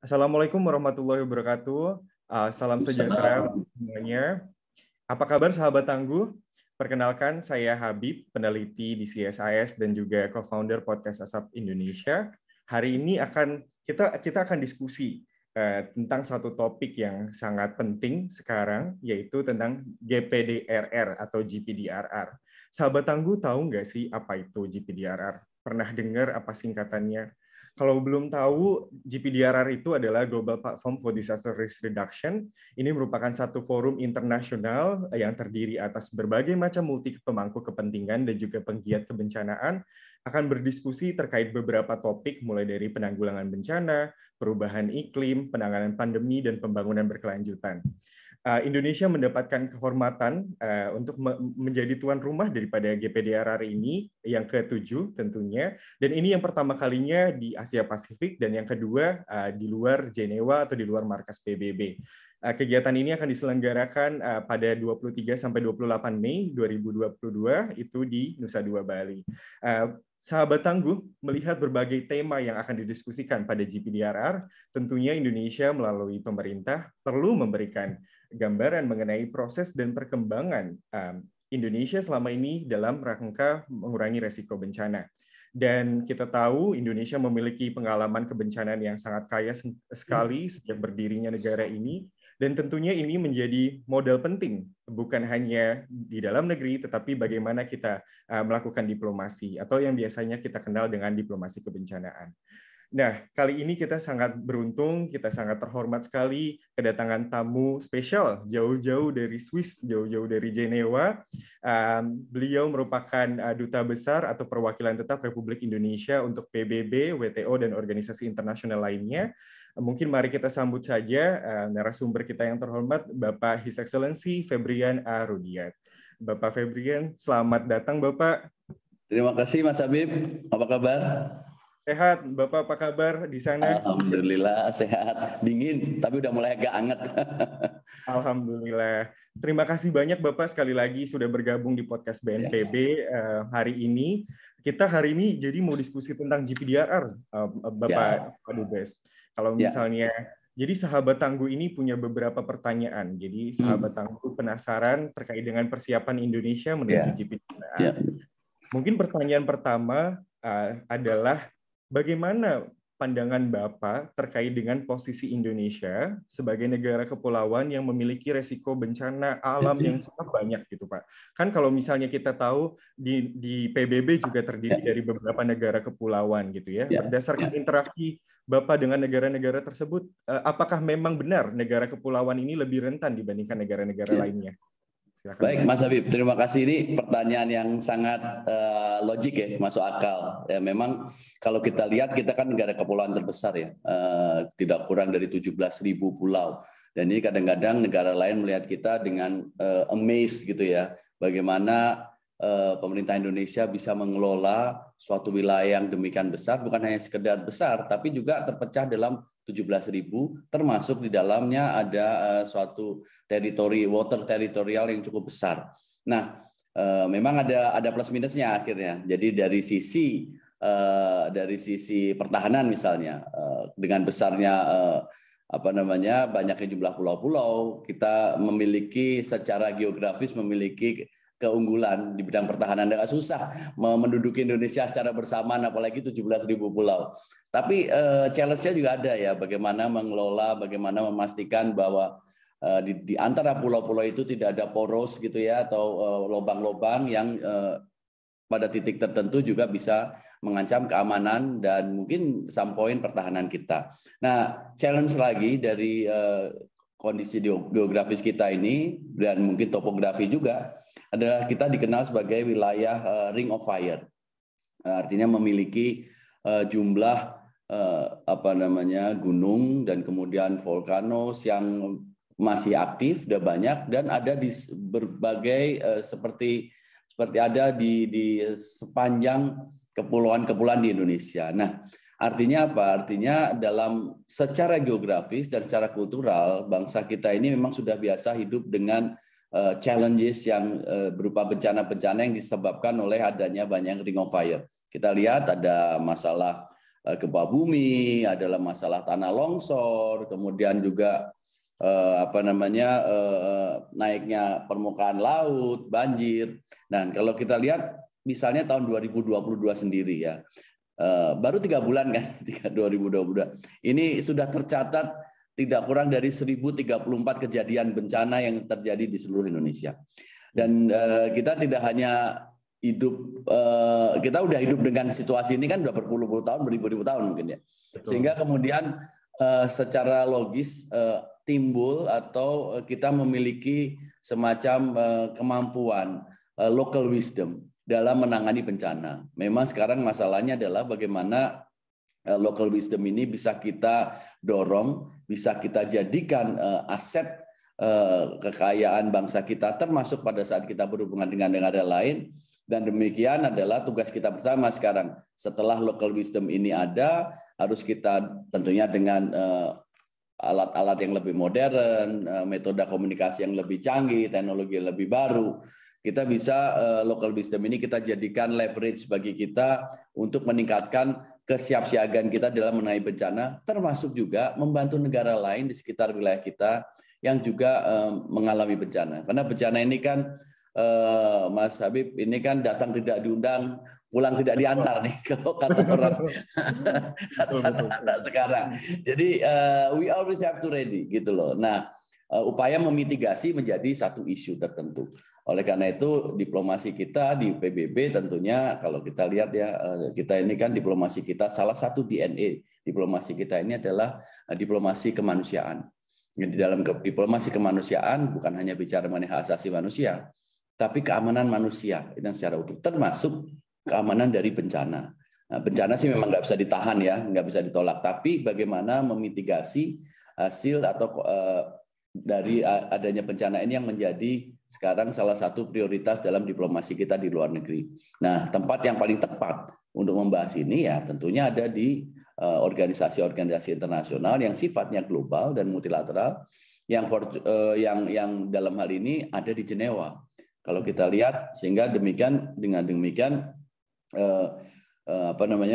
Assalamualaikum warahmatullahi wabarakatuh. Salam sejahtera untuk semuanya. Apa kabar sahabat Tangguh? Perkenalkan, saya Habib, peneliti di CSIS dan juga co-founder Podcast Asap Indonesia. Hari ini kita akan diskusi tentang satu topik yang sangat penting sekarang, yaitu tentang GPDRR atau GPDRR. Sahabat Tangguh tahu nggak sih apa itu GPDRR? Pernah dengar apa singkatannya? Kalau belum tahu, GPDRR itu adalah Global Platform for Disaster Risk Reduction. Ini merupakan satu forum internasional yang terdiri atas berbagai macam multi pemangku kepentingan dan juga penggiat kebencanaan akan berdiskusi terkait beberapa topik mulai dari penanggulangan bencana, perubahan iklim, penanganan pandemi, dan pembangunan berkelanjutan. Indonesia mendapatkan kehormatan untuk menjadi tuan rumah daripada GPDRR ini, yang ke-7 tentunya, dan ini yang pertama kalinya di Asia Pasifik dan yang kedua di luar Jenewa atau di luar markas PBB. Kegiatan ini akan diselenggarakan pada 23 sampai 28 Mei 2022 itu di Nusa Dua Bali. Sahabat Tangguh, melihat berbagai tema yang akan didiskusikan pada GPDRR, tentunya Indonesia melalui pemerintah perlu memberikan gambaran mengenai proses dan perkembangan Indonesia selama ini dalam rangka mengurangi resiko bencana. Dan kita tahu Indonesia memiliki pengalaman kebencanaan yang sangat kaya sekali sejak berdirinya negara ini. Dan tentunya ini menjadi modal penting, bukan hanya di dalam negeri, tetapi bagaimana kita melakukan diplomasi, atau yang biasanya kita kenal dengan diplomasi kebencanaan. Nah, kali ini kita sangat beruntung, kita sangat terhormat sekali kedatangan tamu spesial jauh-jauh dari Swiss, jauh-jauh dari Jenewa. Beliau merupakan duta besar atau perwakilan tetap Republik Indonesia untuk PBB, WTO, dan organisasi internasional lainnya. Mungkin mari kita sambut saja narasumber kita yang terhormat, Bapak His Excellency Febrian A. Rudiat. Bapak Febrian, selamat datang Bapak. Terima kasih Mas Habib, apa kabar? Sehat, Bapak apa kabar di sana? Alhamdulillah sehat, dingin tapi udah mulai agak hangat. Alhamdulillah. Terima kasih banyak Bapak sekali lagi sudah bergabung di podcast BNPB hari ini. Kita hari ini jadi mau diskusi tentang GPDRR, Bapak Dubes. Kalau misalnya, jadi sahabat Tangguh ini punya beberapa pertanyaan. Jadi sahabat Tangguh penasaran terkait dengan persiapan Indonesia menuju GPDRR. Mungkin pertanyaan pertama adalah bagaimana pandangan Bapak terkait dengan posisi Indonesia sebagai negara kepulauan yang memiliki resiko bencana alam yang sangat banyak gitu Pak. Kan kalau misalnya kita tahu di PBB juga terdiri dari beberapa negara kepulauan gitu ya. Berdasarkan interaksi Bapak dengan negara-negara tersebut, apakah memang benar negara kepulauan ini lebih rentan dibandingkan negara-negara lainnya? Silakan. Baik Mas Habib, terima kasih. Ini pertanyaan yang sangat logik ya, masuk akal. Ya, memang kalau kita lihat kita kan negara kepulauan terbesar ya, tidak kurang dari 17.000 pulau. Dan ini kadang-kadang negara lain melihat kita dengan amazed gitu ya, bagaimana pemerintah Indonesia bisa mengelola suatu wilayah yang demikian besar, bukan hanya sekedar besar, tapi juga terpecah dalam 17.000, termasuk di dalamnya ada suatu teritori water teritorial yang cukup besar. Nah, memang ada plus minusnya akhirnya. Jadi dari sisi pertahanan misalnya, dengan besarnya banyaknya jumlah pulau-pulau, kita memiliki secara geografis memiliki keunggulan di bidang pertahanan. Agak susah menduduki Indonesia secara bersamaan, apalagi 17.000 pulau. Tapi challenge-nya juga ada ya, bagaimana mengelola, bagaimana memastikan bahwa di antara pulau-pulau itu tidak ada poros gitu ya, atau lubang-lubang yang pada titik tertentu juga bisa mengancam keamanan dan mungkin some point pertahanan kita. Nah, challenge lagi dari kondisi geografis kita ini dan mungkin topografi juga adalah kita dikenal sebagai wilayah Ring of Fire. Artinya memiliki jumlah gunung dan kemudian volcanoes yang masih aktif, sudah banyak, dan ada di berbagai seperti ada di sepanjang kepulauan-kepulauan di Indonesia. Nah, artinya apa? Artinya dalam secara geografis dan secara kultural, bangsa kita ini memang sudah biasa hidup dengan challenges yang berupa bencana-bencana yang disebabkan oleh adanya banyak ring of fire. Kita lihat ada masalah gempa bumi, adalah masalah tanah longsor, kemudian juga naiknya permukaan laut, banjir. Nah, kalau kita lihat misalnya tahun 2022 sendiri ya, baru 3 bulan kan, 2022. Ini sudah tercatat tidak kurang dari 1034 kejadian bencana yang terjadi di seluruh Indonesia. Dan kita tidak hanya kita udah hidup dengan situasi ini kan udah berpuluh-puluh tahun, beribu-ribu tahun mungkin ya. Sehingga kemudian secara logis timbul atau kita memiliki semacam kemampuan local wisdom dalam menangani bencana. Memang sekarang masalahnya adalah bagaimana local wisdom ini bisa kita dorong, bisa kita jadikan aset kekayaan bangsa kita, termasuk pada saat kita berhubungan dengan negara lain. Dan demikian adalah tugas kita bersama sekarang. Setelah local wisdom ini ada, harus kita tentunya dengan alat-alat yang lebih modern, metode komunikasi yang lebih canggih, teknologi yang lebih baru. Kita bisa local wisdom ini kita jadikan leverage bagi kita untuk meningkatkan kesiapsiagaan kita dalam menangani bencana, termasuk juga membantu negara lain di sekitar wilayah kita yang juga mengalami bencana. Karena bencana ini kan, Mas Habib, ini kan datang tidak diundang, pulang tidak diantar nih, kalau kata orang anak-anak sekarang. Jadi we always have to ready gitu loh. Nah, upaya memitigasi menjadi satu isu tertentu. Oleh karena itu diplomasi kita di PBB tentunya kalau kita lihat ya, kita ini kan diplomasi kita, salah satu DNA diplomasi kita ini adalah diplomasi kemanusiaan. Di dalam diplomasi kemanusiaan bukan hanya bicara mengenai hak asasi manusia, tapi keamanan manusia itu secara utuh, termasuk keamanan dari bencana. Nah, bencana sih memang nggak bisa ditahan ya, nggak bisa ditolak. Tapi bagaimana memitigasi hasil atau dari adanya bencana ini yang menjadi sekarang salah satu prioritas dalam diplomasi kita di luar negeri. Nah, tempat yang paling tepat untuk membahas ini ya tentunya ada di organisasi-organisasi internasional yang sifatnya global dan multilateral, yang dalam hal ini ada di Jenewa. Kalau kita lihat, sehingga dengan demikian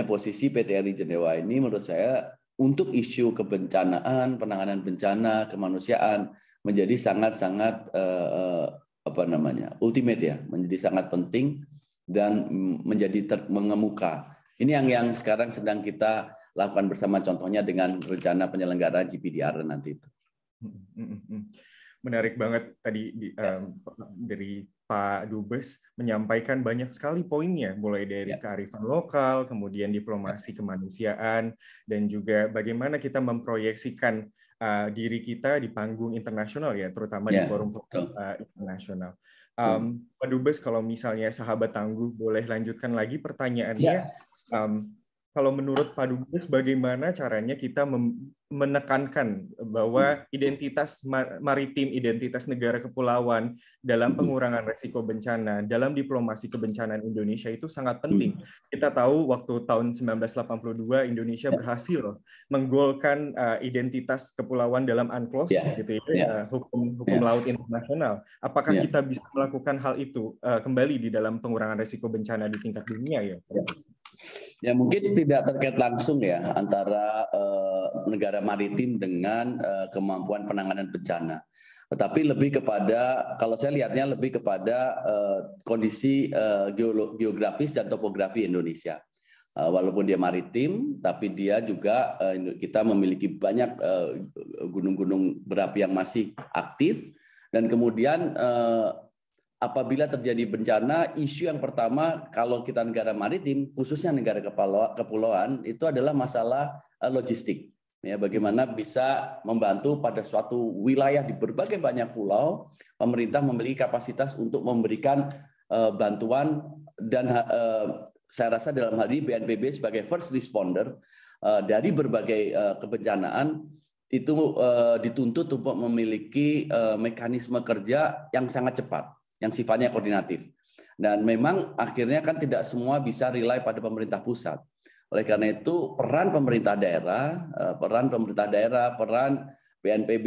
posisi PTRI Jenewa ini menurut saya untuk isu kebencanaan, penanganan bencana, kemanusiaan menjadi sangat-sangat ultimate ya, menjadi sangat penting dan menjadi mengemuka. Ini yang sekarang sedang kita lakukan bersama, contohnya dengan rencana penyelenggaraan GPDR nanti itu. Menarik banget tadi dari Pak Dubes menyampaikan banyak sekali poinnya, mulai dari kearifan lokal, kemudian diplomasi kemanusiaan, dan juga bagaimana kita memproyeksikan diri kita di panggung internasional ya, terutama di forum-forum internasional. Pak Dubes, kalau misalnya sahabat tangguh boleh lanjutkan lagi pertanyaannya. Kalau menurut Pak Dubes, bagaimana caranya kita menekankan bahwa identitas maritim, identitas negara kepulauan dalam pengurangan resiko bencana, dalam diplomasi kebencanaan Indonesia itu sangat penting. Kita tahu waktu tahun 1982 Indonesia berhasil menggolkan identitas kepulauan dalam UNCLOS, gitu ya, hukum laut internasional. Apakah kita bisa melakukan hal itu kembali di dalam pengurangan resiko bencana di tingkat dunia ya? Ya mungkin tidak terkait langsung ya antara negara maritim dengan kemampuan penanganan bencana. Tetapi lebih kepada, kalau saya lihatnya lebih kepada kondisi geografis dan topografi Indonesia. Walaupun dia maritim, tapi dia juga kita memiliki banyak gunung-gunung berapi yang masih aktif. Dan kemudian apabila terjadi bencana, isu yang pertama kalau kita negara maritim, khususnya negara kepulauan, itu adalah masalah logistik. Ya, bagaimana bisa membantu pada suatu wilayah di berbagai banyak pulau, pemerintah memiliki kapasitas untuk memberikan bantuan dan saya rasa dalam hal ini BNPB sebagai first responder dari berbagai kebencanaan itu dituntut untuk memiliki mekanisme kerja yang sangat cepat, yang sifatnya koordinatif. Dan memang akhirnya kan tidak semua bisa rely pada pemerintah pusat. Oleh karena itu peran pemerintah daerah, peran BNPB,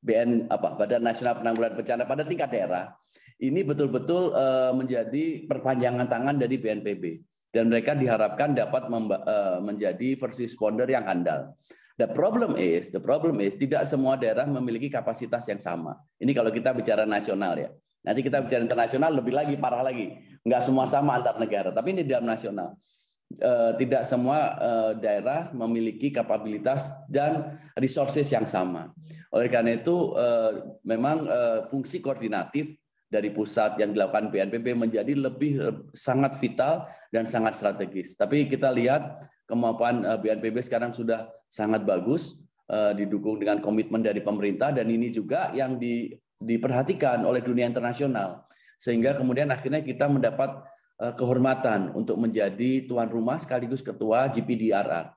Badan Nasional Penanggulangan Bencana pada tingkat daerah, ini betul-betul menjadi perpanjangan tangan dari BNPB. dan mereka diharapkan dapat menjadi first responder yang handal. The problem is tidak semua daerah memiliki kapasitas yang sama. Ini kalau kita bicara nasional ya. Nanti kita bicara internasional lebih lagi parah lagi. Nggak semua sama antar negara, tapi ini dalam nasional. Tidak semua daerah memiliki kapabilitas dan resources yang sama. Oleh karena itu memang fungsi koordinatif dari pusat yang dilakukan BNPB menjadi lebih sangat vital dan sangat strategis. Tapi kita lihat kemampuan BNPB sekarang sudah sangat bagus, didukung dengan komitmen dari pemerintah, dan ini juga yang diperhatikan oleh dunia internasional. Sehingga kemudian akhirnya kita mendapat kehormatan untuk menjadi tuan rumah sekaligus ketua GPDRR.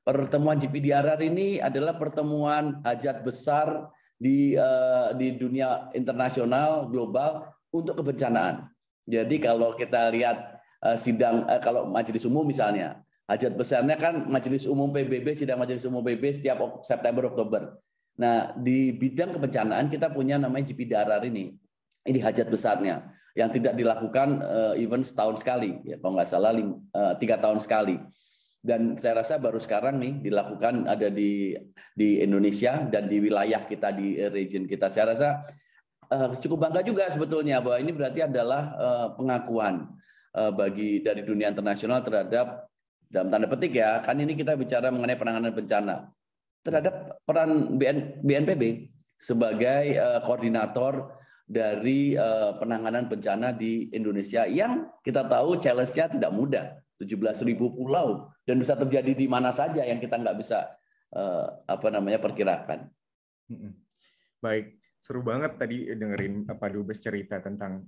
Pertemuan GPDRR ini adalah pertemuan hajat besar di dunia internasional global untuk kebencanaan. Jadi kalau kita lihat sidang kalau majelis umum misalnya, hajat besarnya kan majelis umum PBB, sidang majelis umum PBB setiap September Oktober. Nah, di bidang kebencanaan kita punya namanya GPDRR ini. Ini hajat besarnya yang tidak dilakukan even setahun sekali, ya kalau nggak salah 3 tahun sekali. Dan saya rasa baru sekarang nih dilakukan ada di Indonesia dan di wilayah kita, di region kita. Saya rasa cukup bangga juga sebetulnya bahwa ini berarti adalah pengakuan dari dunia internasional terhadap, dalam tanda petik ya, kan ini kita bicara mengenai penanganan bencana, terhadap peran BNPB sebagai koordinator dari penanganan bencana di Indonesia yang kita tahu challenge-nya tidak mudah. 17.000 pulau dan bisa terjadi di mana saja yang kita nggak bisa perkirakan. Baik, seru banget tadi dengerin Pak Dubes cerita tentang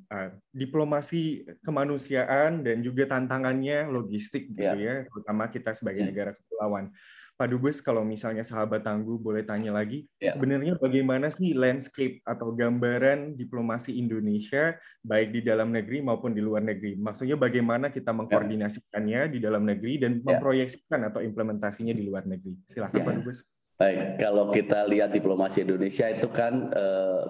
diplomasi kemanusiaan dan juga tantangannya logistik gitu ya, terutama kita sebagai negara kepulauan. Pak Dubes, kalau misalnya sahabat Tangguh boleh tanya lagi, sebenarnya bagaimana sih landscape atau gambaran diplomasi Indonesia baik di dalam negeri maupun di luar negeri? Maksudnya bagaimana kita mengkoordinasikannya di dalam negeri dan memproyeksikan atau implementasinya di luar negeri? Silakan Pak Dubes. Baik, kalau kita lihat diplomasi Indonesia itu kan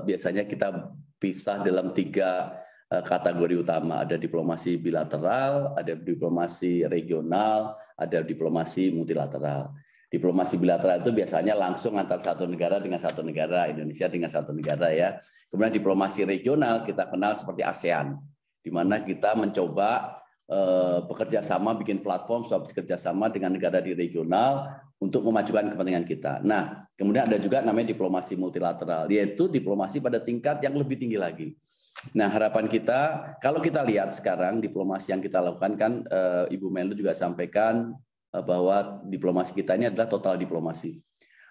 biasanya kita pisah dalam 3 kategori utama. Ada diplomasi bilateral, ada diplomasi regional, ada diplomasi multilateral. Diplomasi bilateral itu biasanya langsung antar satu negara dengan satu negara, Indonesia dengan satu negara ya. Kemudian diplomasi regional kita kenal seperti ASEAN, di mana kita mencoba bekerja sama, bikin platform bekerja sama dengan negara di regional untuk memajukan kepentingan kita. Nah, kemudian ada juga namanya diplomasi multilateral, yaitu diplomasi pada tingkat yang lebih tinggi lagi. Nah, harapan kita, kalau kita lihat sekarang diplomasi yang kita lakukan kan, Ibu Menlu juga sampaikan bahwa diplomasi kita ini adalah total diplomasi.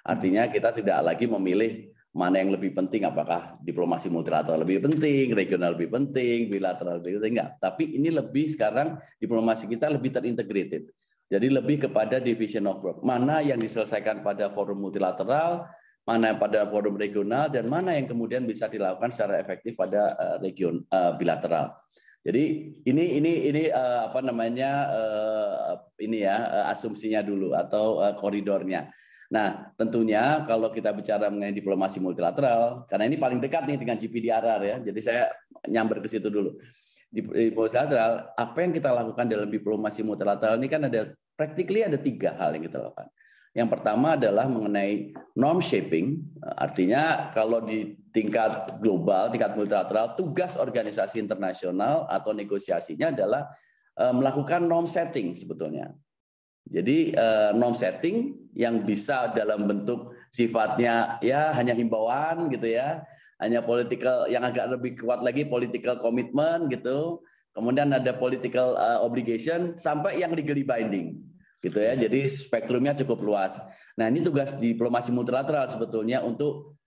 Artinya kita tidak lagi memilih mana yang lebih penting, apakah diplomasi multilateral lebih penting, regional lebih penting, bilateral lebih penting, enggak. Tapi ini lebih sekarang diplomasi kita lebih terintegrated. Jadi lebih kepada division of work. Mana yang diselesaikan pada forum multilateral, mana pada forum regional, dan mana yang kemudian bisa dilakukan secara efektif pada region bilateral. Jadi ini asumsinya dulu atau koridornya. Nah, tentunya kalau kita bicara mengenai diplomasi multilateral, karena ini paling dekat nih dengan GPDRR ya. Jadi saya nyamber ke situ dulu. Di multilateral, apa yang kita lakukan dalam diplomasi multilateral ini kan ada 3 hal yang kita lakukan. Yang pertama adalah mengenai norm shaping, artinya kalau di tingkat global, tingkat multilateral, tugas organisasi internasional atau negosiasinya adalah melakukan norm setting sebetulnya. Jadi norm setting yang bisa dalam bentuk sifatnya ya hanya himbauan gitu ya, hanya political yang agak lebih kuat lagi political commitment gitu, kemudian ada political obligation sampai yang legally binding. Gitu ya, jadi spektrumnya cukup luas. Nah, ini tugas diplomasi multilateral sebetulnya untuk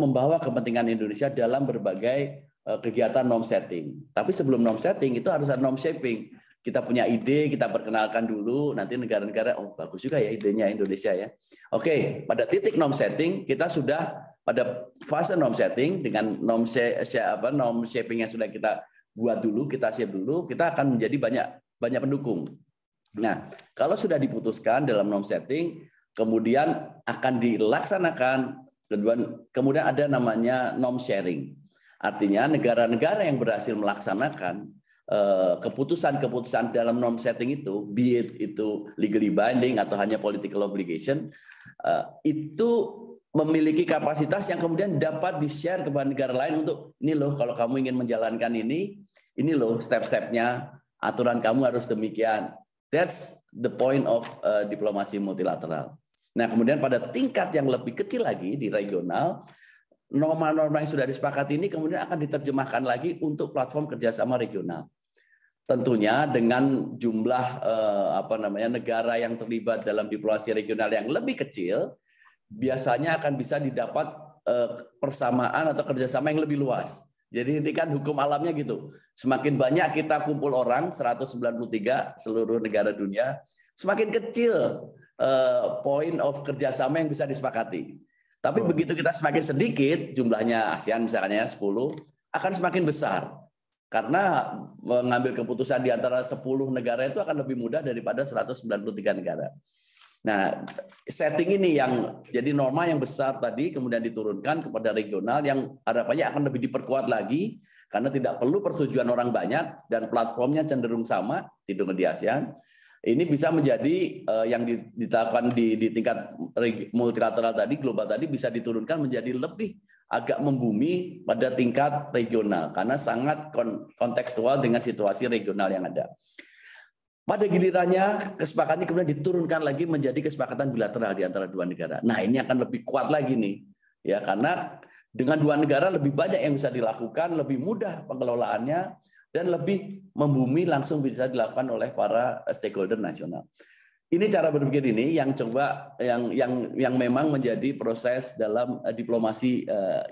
membawa kepentingan Indonesia dalam berbagai kegiatan norm setting. Tapi sebelum norm setting itu harus ada norm shaping. Kita punya ide, kita perkenalkan dulu, nanti negara-negara, oh bagus juga ya idenya Indonesia ya. Oke, pada titik norm setting kita sudah pada fase norm setting dengan norm shaping yang sudah kita buat dulu, kita siap dulu, kita akan menjadi banyak pendukung. Nah, kalau sudah diputuskan dalam norm setting, kemudian akan dilaksanakan, kemudian ada namanya norm sharing. Artinya negara-negara yang berhasil melaksanakan keputusan-keputusan dalam norm setting itu, be it itu legally binding atau hanya political obligation, itu memiliki kapasitas yang kemudian dapat di-share kepada negara lain untuk ini loh, kalau kamu ingin menjalankan ini loh step-stepnya, aturan kamu harus demikian. That's the point of diplomasi multilateral. Nah, kemudian pada tingkat yang lebih kecil lagi di regional, norma-norma yang sudah disepakati ini kemudian akan diterjemahkan lagi untuk platform kerjasama regional. Tentunya dengan jumlah negara yang terlibat dalam diplomasi regional yang lebih kecil, biasanya akan bisa didapat persamaan atau kerjasama yang lebih luas. Jadi ini kan hukum alamnya gitu. Semakin banyak kita kumpul orang, 193 seluruh negara dunia, semakin kecil point of kerjasama yang bisa disepakati. Tapi begitu kita semakin sedikit, jumlahnya ASEAN misalnya 10, akan semakin besar. Karena mengambil keputusan di antara 10 negara itu akan lebih mudah daripada 193 negara. Nah, setting ini yang jadi norma yang besar tadi kemudian diturunkan kepada regional yang harapannya akan lebih diperkuat lagi karena tidak perlu persetujuan orang banyak dan platformnya cenderung sama di ASEAN. Ini bisa menjadi yang dilakukan di tingkat multilateral tadi, global tadi bisa diturunkan menjadi lebih agak membumi pada tingkat regional karena sangat kontekstual dengan situasi regional yang ada. Pada gilirannya kesepakatan ini kemudian diturunkan lagi menjadi kesepakatan bilateral di antara dua negara. Nah, ini akan lebih kuat lagi nih. Ya, karena dengan dua negara lebih banyak yang bisa dilakukan, lebih mudah pengelolaannya dan lebih membumi langsung bisa dilakukan oleh para stakeholder nasional. Ini cara berpikir ini yang coba yang memang menjadi proses dalam diplomasi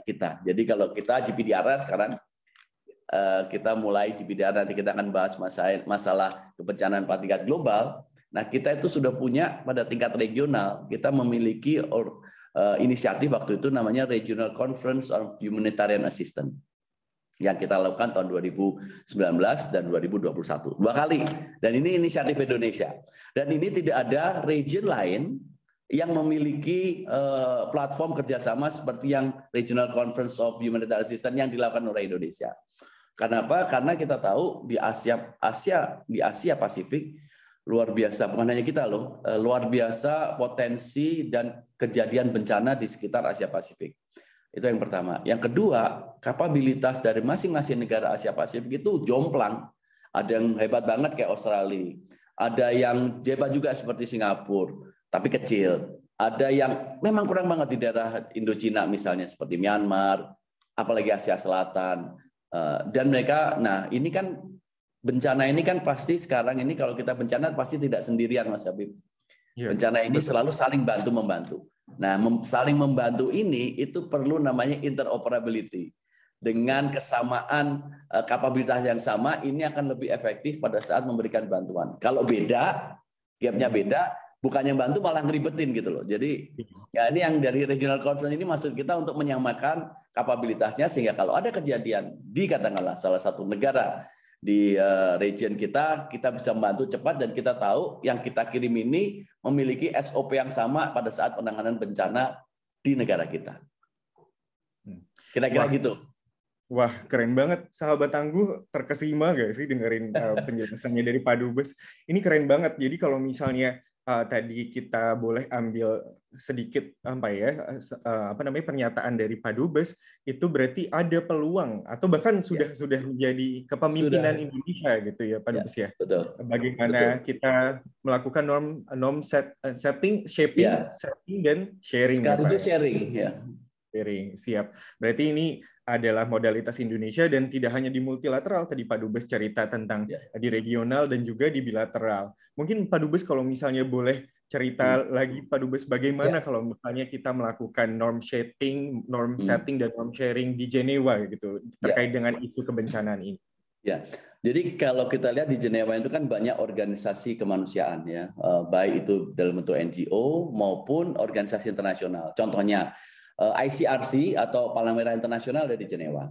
kita. Jadi kalau kita GPDR sekarang kita mulai GPDR, nanti kita akan bahas masalah kebencanaan pada tingkat global. Nah, kita itu sudah punya pada tingkat regional, kita memiliki inisiatif waktu itu namanya Regional Conference on Humanitarian Assistance yang kita lakukan tahun 2019 dan 2021. 2 kali. Dan ini inisiatif Indonesia. Dan ini tidak ada region lain yang memiliki platform kerjasama seperti yang Regional Conference of Humanitarian Assistance yang dilakukan oleh Indonesia. Kenapa? Karena kita tahu di Asia Pasifik luar biasa, bukan hanya kita loh, luar biasa potensi dan kejadian bencana di sekitar Asia Pasifik. Itu yang pertama. Yang kedua, kapabilitas dari masing-masing negara Asia Pasifik itu jomplang. Ada yang hebat banget kayak Australia, ada yang hebat juga seperti Singapura, tapi kecil. Ada yang memang kurang banget di daerah Indochina misalnya seperti Myanmar, apalagi Asia Selatan. Dan mereka, nah ini kan bencana ini kan pasti sekarang ini kalau kita bencana pasti tidak sendirian Mas Habib. Bencana ini selalu saling bantu-membantu. Nah, saling membantu ini itu perlu namanya interoperability. Dengan kesamaan kapabilitas yang sama, ini akan lebih efektif pada saat memberikan bantuan. Kalau beda, gapnya beda, bukannya bantu malah ngeribetin gitu loh. Jadi ya ini yang dari regional conference ini maksud kita untuk menyamakan kapabilitasnya sehingga kalau ada kejadian di katakanlah salah satu negara di region kita bisa membantu cepat dan kita tahu yang kita kirim ini memiliki SOP yang sama pada saat penanganan bencana di negara kita. Kira-kira gitu. Wah, keren banget. Sahabat Tangguh terkesima gak sih dengerin penjelasannya dari Pak Dubes? Ini keren banget. Jadi kalau misalnya tadi kita boleh ambil sedikit pernyataan dari Pak Dubes, itu berarti ada peluang atau bahkan sudah menjadi kepemimpinan Indonesia gitu ya Pak Dubes ya. Betul. Bagaimana kita melakukan norm setting, shaping, setting dan sharing. Sekaligus sharing ya. Sharing, siap. Berarti ini adalah modalitas Indonesia dan tidak hanya di multilateral. Tadi Pak Dubes cerita tentang di regional dan juga di bilateral. Mungkin Pak Dubes kalau misalnya boleh cerita lagi Pak Dubes bagaimana kalau misalnya kita melakukan norm setting dan norm sharing di Jenewa gitu terkait dengan isu kebencanaan ini. Ya, jadi kalau kita lihat di Jenewa itu kan banyak organisasi kemanusiaan ya, baik itu dalam bentuk NGO maupun organisasi internasional. Contohnya ICRC atau Palang Merah Internasional ada di Jenewa.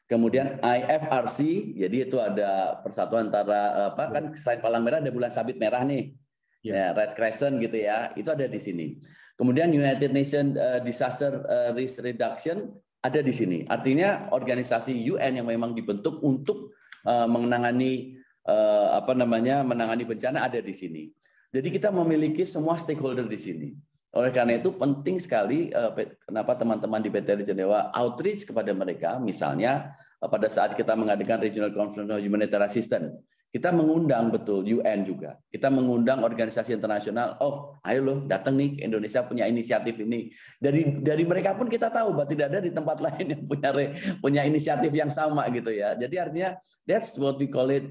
Kemudian IFRC, jadi itu ada persatuan antara kan selain Palang Merah ada Bulan Sabit Merah nih, Red Crescent gitu ya, itu ada di sini. Kemudian United Nations Disaster Risk Reduction ada di sini. Artinya organisasi UN yang memang dibentuk untuk menangani menangani bencana ada di sini. Jadi kita memiliki semua stakeholder di sini. Oleh karena itu penting sekali kenapa teman-teman di PT Regen Dewa outreach kepada mereka, misalnya pada saat kita mengadakan Regional Conference on Humanitarian Assistance, kita mengundang betul UN juga. Kita mengundang organisasi internasional, oh ayo loh datang nih, Indonesia punya inisiatif ini. Dari mereka pun kita tahu bahwa tidak ada di tempat lain yang punya inisiatif yang sama gitu ya. Jadi artinya that's what we call it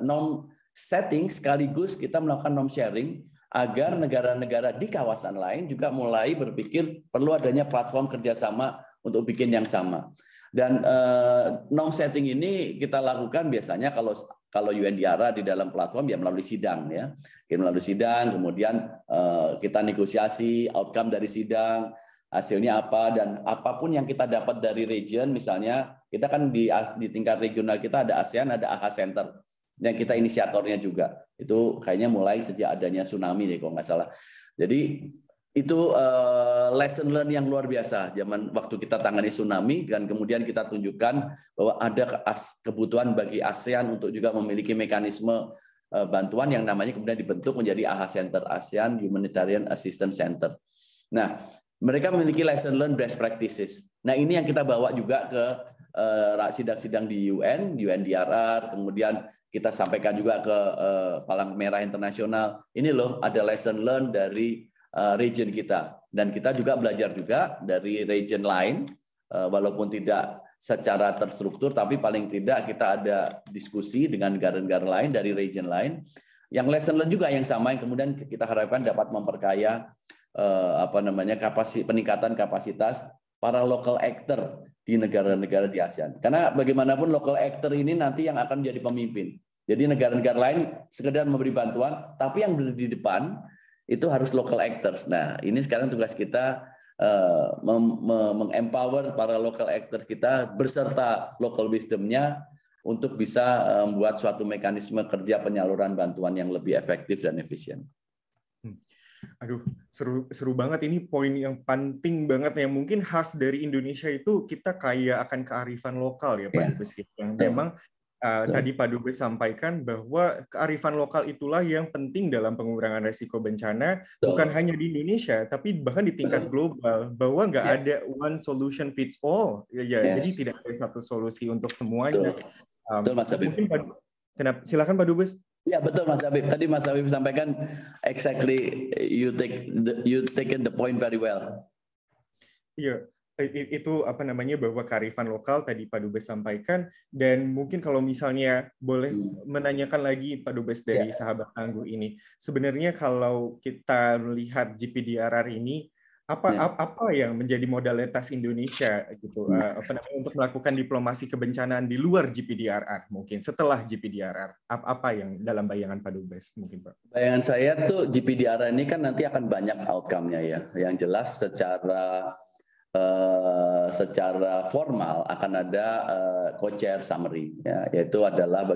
norm setting, sekaligus kita melakukan norm sharing agar negara-negara di kawasan lain juga mulai berpikir perlu adanya platform kerjasama untuk bikin yang sama. Dan norm setting ini kita lakukan biasanya kalau UNDRA di dalam platform ya melalui sidang ya. Melalui sidang, kemudian kita negosiasi outcome dari sidang, hasilnya apa, dan apapun yang kita dapat dari region, misalnya kita kan di tingkat regional kita ada ASEAN, ada AHA Center. Dan kita inisiatornya juga. Itu kayaknya mulai sejak adanya tsunami nih kalau nggak salah. Jadi itu lesson learn yang luar biasa zaman waktu kita tangani tsunami, dan kemudian kita tunjukkan bahwa ada kebutuhan bagi ASEAN untuk juga memiliki mekanisme bantuan yang namanya kemudian dibentuk menjadi AHA Center, ASEAN Humanitarian Assistance Center. Nah, mereka memiliki lesson learn best practices. Nah, ini yang kita bawa juga ke sidang-sidang di UN, UNDRR, kemudian kita sampaikan juga ke Palang Merah Internasional. Ini loh ada lesson learn dari region kita, dan kita juga belajar juga dari region lain, walaupun tidak secara terstruktur, tapi paling tidak kita ada diskusi dengan negara-negara lain dari region lain yang lesson learn juga yang sama, yang kemudian kita harapkan dapat memperkaya peningkatan kapasitas para local actor di negara-negara di ASEAN. Karena bagaimanapun local actor ini nanti yang akan menjadi pemimpin. Jadi negara-negara lain sekedar memberi bantuan, tapi yang berdiri di depan itu harus local actors. Nah, ini sekarang tugas kita mengempower para local actors kita beserta local wisdom-nya untuk bisa membuat suatu mekanisme kerja penyaluran bantuan yang lebih efektif dan efisien. Aduh, seru banget, ini poin yang penting banget yang mungkin khas dari Indonesia itu kita kaya akan kearifan lokal ya Pak Dubes. Yang memang tadi Pak Dubes sampaikan bahwa kearifan lokal itulah yang penting dalam pengurangan resiko bencana, bukan hanya di Indonesia, tapi bahkan di tingkat global, bahwa nggak ada one solution fits all. Jadi tidak ada satu solusi untuk semuanya. Betul, Mas Habib. Silakan Pak Dubes. Ya betul Mas Habib. Tadi Mas Habib sampaikan exactly, you taken the point very well. Iya. Itu bahwa kearifan lokal tadi Pak Dubes sampaikan, dan mungkin kalau misalnya boleh menanyakan lagi Pak Dubes dari sahabat tangguh ini, sebenarnya kalau kita melihat GPDRR ini apa yang menjadi modalitas Indonesia gitu untuk melakukan diplomasi kebencanaan di luar GPDRR, mungkin setelah GPDRR, apa yang dalam bayangan Pak Dubes mungkin Pak? Bayangan saya tuh GPDRR ini kan nanti akan banyak outcome-nya ya, yang jelas secara formal akan ada co-chair summary, ya, yaitu adalah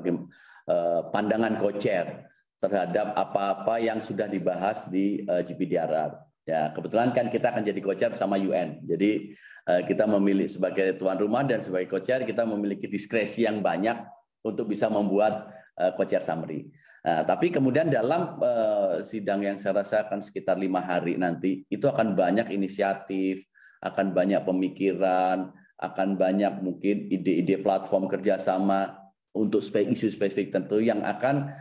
pandangan co-chair terhadap apa-apa yang sudah dibahas di GPDRR. Ya, kebetulan kan kita akan jadi co-chair bersama UN. Jadi kita memilih sebagai tuan rumah dan sebagai co-chair kita memiliki diskresi yang banyak untuk bisa membuat co-chair summary. Nah, tapi kemudian dalam sidang yang saya rasa akan sekitar 5 hari nanti, itu akan banyak inisiatif, akan banyak pemikiran, akan banyak mungkin ide-ide platform kerjasama untuk isu spesifik tentu yang akan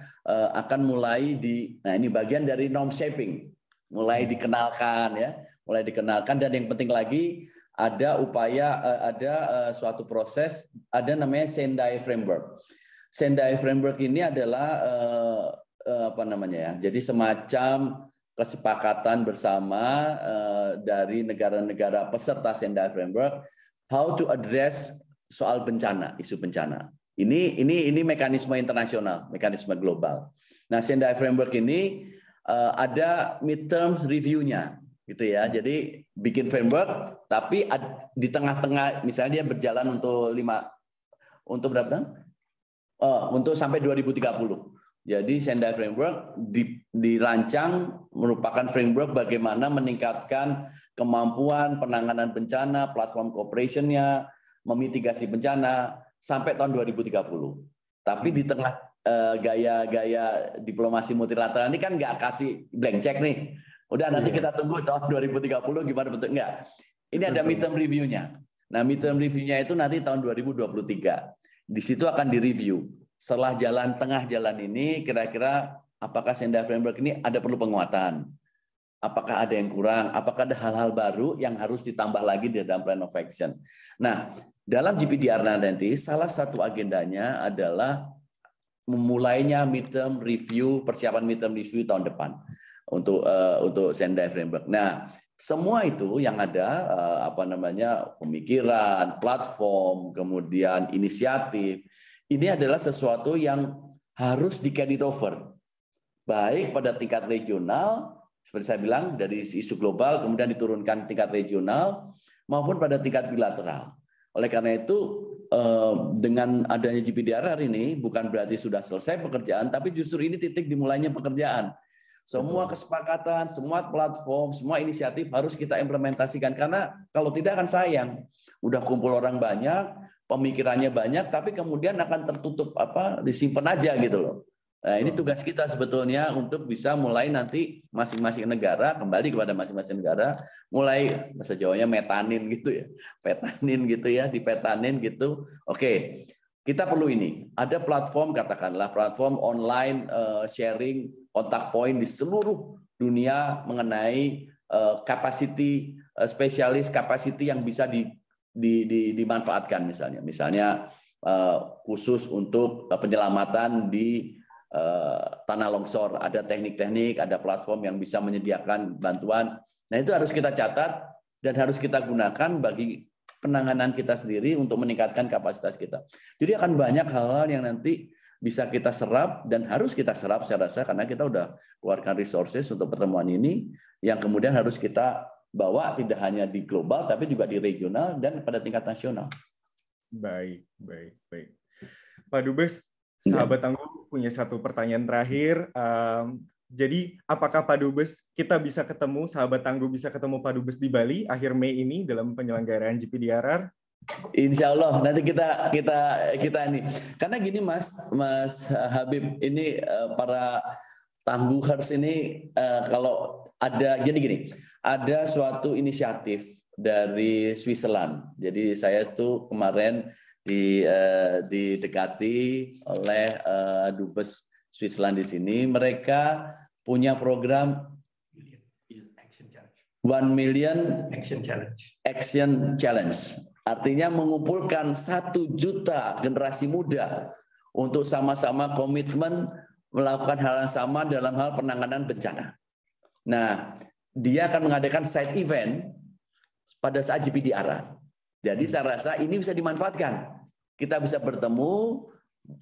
mulai nah ini bagian dari norm shaping, mulai dikenalkan ya, dan yang penting lagi ada upaya, suatu proses, ada namanya Sendai Framework. Sendai Framework ini adalah jadi semacam kesepakatan bersama dari negara-negara peserta Sendai Framework how to address soal bencana, isu bencana. Ini mekanisme internasional, mekanisme global. Nah, Sendai Framework ini ada midterm review-nya gitu ya. Jadi bikin framework tapi di tengah-tengah misalnya dia berjalan untuk berapa tahun? Untuk sampai 2030. Jadi Sendai Framework dirancang merupakan framework bagaimana meningkatkan kemampuan penanganan bencana, platform cooperation-nya, memitigasi bencana sampai tahun 2030. Tapi di tengah gaya-gaya diplomasi multilateral ini kan nggak kasih blank check nih. Udah nanti kita tunggu tahun 2030 gimana bentuk enggak. Ini ada midterm review-nya. Nah, midterm review-nya itu nanti tahun 2023. Di situ akan direview. Setelah tengah jalan ini, kira-kira apakah Sendai Framework ini ada perlu penguatan? Apakah ada yang kurang? Apakah ada hal-hal baru yang harus ditambah lagi di dalam plan of action? Nah, dalam GPDR nanti, salah satu agendanya adalah memulainya midterm review, persiapan midterm review tahun depan untuk Sendai Framework. Nah, semua itu yang ada pemikiran, platform, kemudian inisiatif, ini adalah sesuatu yang harus di carry over, baik pada tingkat regional, seperti saya bilang dari isu global, kemudian diturunkan tingkat regional, maupun pada tingkat bilateral. Oleh karena itu, dengan adanya GPDR ini bukan berarti sudah selesai pekerjaan, tapi justru ini titik dimulainya pekerjaan. Semua kesepakatan, semua platform, semua inisiatif harus kita implementasikan, karena kalau tidak akan sayang. Udah kumpul orang banyak, pemikirannya banyak, tapi kemudian akan tertutup disimpan aja gitu loh. Nah, ini tugas kita sebetulnya untuk bisa mulai nanti masing-masing negara, kembali kepada masing-masing negara, mulai bahasa Jawanya metanin gitu ya. Petanin gitu ya, dipetanin gitu. Oke, kita perlu ini. Ada platform, katakanlah platform online sharing kontak point di seluruh dunia mengenai capacity, spesialis capacity yang bisa dimanfaatkan misalnya khusus untuk penyelamatan di tanah longsor, ada teknik-teknik, ada platform yang bisa menyediakan bantuan. Nah, itu harus kita catat dan harus kita gunakan bagi penanganan kita sendiri untuk meningkatkan kapasitas kita. Jadi akan banyak hal-hal yang nanti bisa kita serap dan harus kita serap saya rasa, karena kita udah keluarkan resources untuk pertemuan ini yang kemudian harus kita bawa tidak hanya di global tapi juga di regional dan pada tingkat nasional. Baik. Pak Dubes, sahabat tangguh punya satu pertanyaan terakhir. Jadi, apakah Pak Dubes kita bisa ketemu, sahabat tangguh bisa ketemu Pak Dubes di Bali akhir Mei ini dalam penyelenggaraan GPDRR? Insya Allah nanti kita ini, karena gini Mas Habib, ini para tangguhers ini kalau ada gini, ada suatu inisiatif dari Switzerland. Jadi saya tuh kemarin didekati oleh Dubes Switzerland di sini. Mereka punya program 1 Million Action Challenge. Artinya mengumpulkan 1 juta generasi muda untuk sama-sama komitmen melakukan hal yang sama dalam hal penanganan bencana. Nah, dia akan mengadakan side event pada saat GPDR. Jadi saya rasa ini bisa dimanfaatkan. Kita bisa bertemu,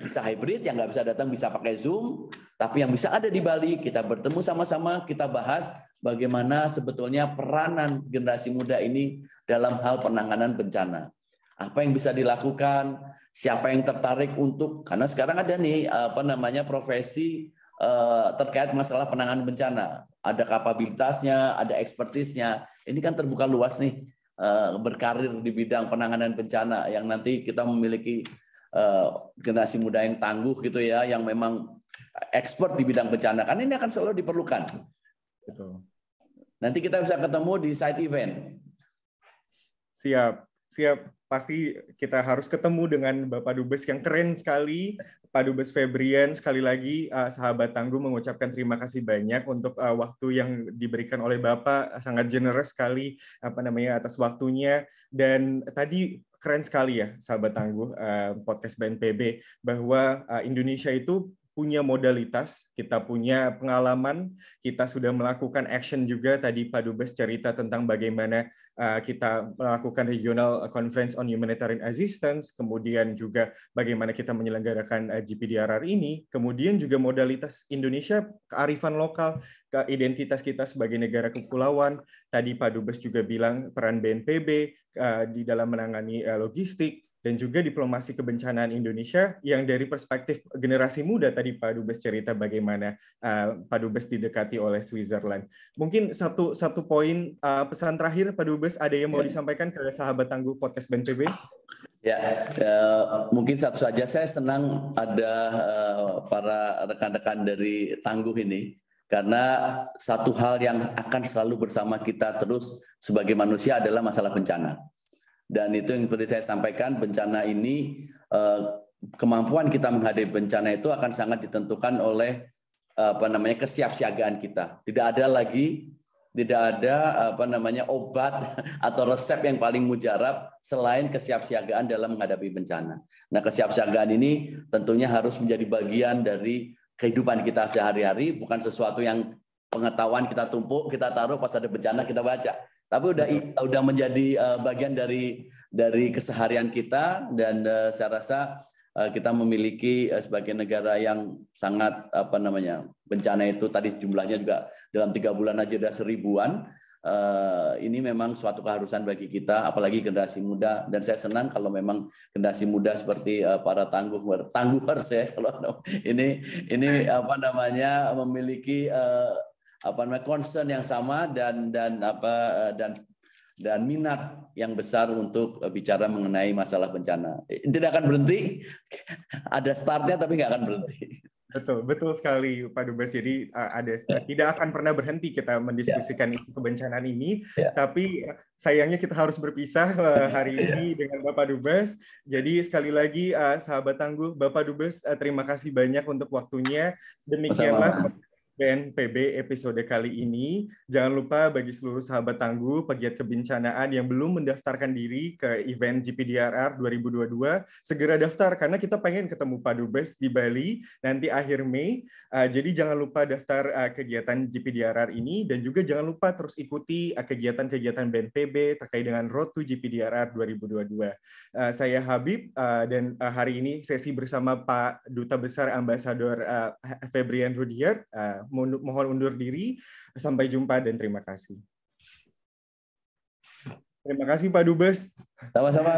bisa hybrid, yang nggak bisa datang bisa pakai Zoom, tapi yang bisa ada di Bali, kita bertemu sama-sama, kita bahas bagaimana sebetulnya peranan generasi muda ini dalam hal penanganan bencana. Apa yang bisa dilakukan, siapa yang tertarik untuk, karena sekarang ada nih profesi terkait masalah penanganan bencana. Ada kapabilitasnya, ada ekspertisnya. Ini kan terbuka luas nih, berkarir di bidang penanganan bencana yang nanti kita memiliki generasi muda yang tangguh gitu ya, yang memang expert di bidang bencana, kan ini akan selalu diperlukan. Betul. Nanti kita bisa ketemu di side event. Siap. Pasti kita harus ketemu dengan Bapak Dubes yang keren sekali, Pak Dubes Febrian. Sekali lagi, sahabat tangguh mengucapkan terima kasih banyak untuk waktu yang diberikan oleh Bapak, sangat generous sekali atas waktunya. Dan tadi keren sekali ya, sahabat tangguh podcast BNPB, bahwa Indonesia itu punya modalitas, kita punya pengalaman, kita sudah melakukan action juga. Tadi Pak Dubes cerita tentang bagaimana kita melakukan Regional Conference on Humanitarian Assistance, kemudian juga bagaimana kita menyelenggarakan GPDRR ini, kemudian juga modalitas Indonesia, kearifan lokal, identitas kita sebagai negara kepulauan. Tadi Pak Dubes juga bilang peran BNPB di dalam menangani logistik, dan juga diplomasi kebencanaan Indonesia yang dari perspektif generasi muda. Tadi Pak Dubes cerita bagaimana Pak Dubes didekati oleh Switzerland. Mungkin satu poin pesan terakhir Pak Dubes, ada yang mau disampaikan ke sahabat tangguh podcast BNPB? Ya, mungkin satu saja saya senang ada para rekan-rekan dari Tangguh ini, karena satu hal yang akan selalu bersama kita terus sebagai manusia adalah masalah bencana. Dan itu yang seperti saya sampaikan, bencana ini, kemampuan kita menghadapi bencana itu akan sangat ditentukan oleh kesiapsiagaan kita. Tidak ada obat atau resep yang paling mujarab selain kesiapsiagaan dalam menghadapi bencana. Nah, kesiapsiagaan ini tentunya harus menjadi bagian dari kehidupan kita sehari-hari, bukan sesuatu yang pengetahuan kita tumpuk, kita taruh pas ada bencana kita baca. Tapi udah menjadi bagian dari keseharian kita, dan saya rasa kita memiliki sebagai negara yang sangat bencana itu tadi jumlahnya juga dalam 3 bulan aja udah 1000-an. Ini memang suatu keharusan bagi kita, apalagi generasi muda, dan saya senang kalau memang generasi muda seperti para tangguhers ya, kalau ini memiliki concern yang sama dan minat yang besar untuk bicara mengenai masalah bencana. Tidak akan berhenti, ada startnya tapi nggak akan berhenti. Betul sekali Pak Dubes. Jadi tidak akan pernah berhenti kita mendiskusikan isu kebencanaan ini, tapi sayangnya kita harus berpisah hari ini dengan Bapak Dubes. Jadi sekali lagi sahabat Tangguh, Bapak Dubes, terima kasih banyak untuk waktunya. Demikianlah BNPB episode kali ini. Jangan lupa bagi seluruh sahabat Tangguh, pegiat kebencanaan yang belum mendaftarkan diri ke event GPDRR 2022, segera daftar karena kita pengen ketemu Pak Dubes di Bali nanti akhir Mei. Jadi jangan lupa daftar kegiatan GPDRR ini, dan juga jangan lupa terus ikuti kegiatan-kegiatan BNPB terkait dengan Road to GPDRR 2022. Saya Habib, dan hari ini sesi bersama Pak Duta Besar Ambasador Febrian Rudiard. Mohon undur diri. Sampai jumpa dan terima kasih. Terima kasih Pak Dubes. Sama-sama.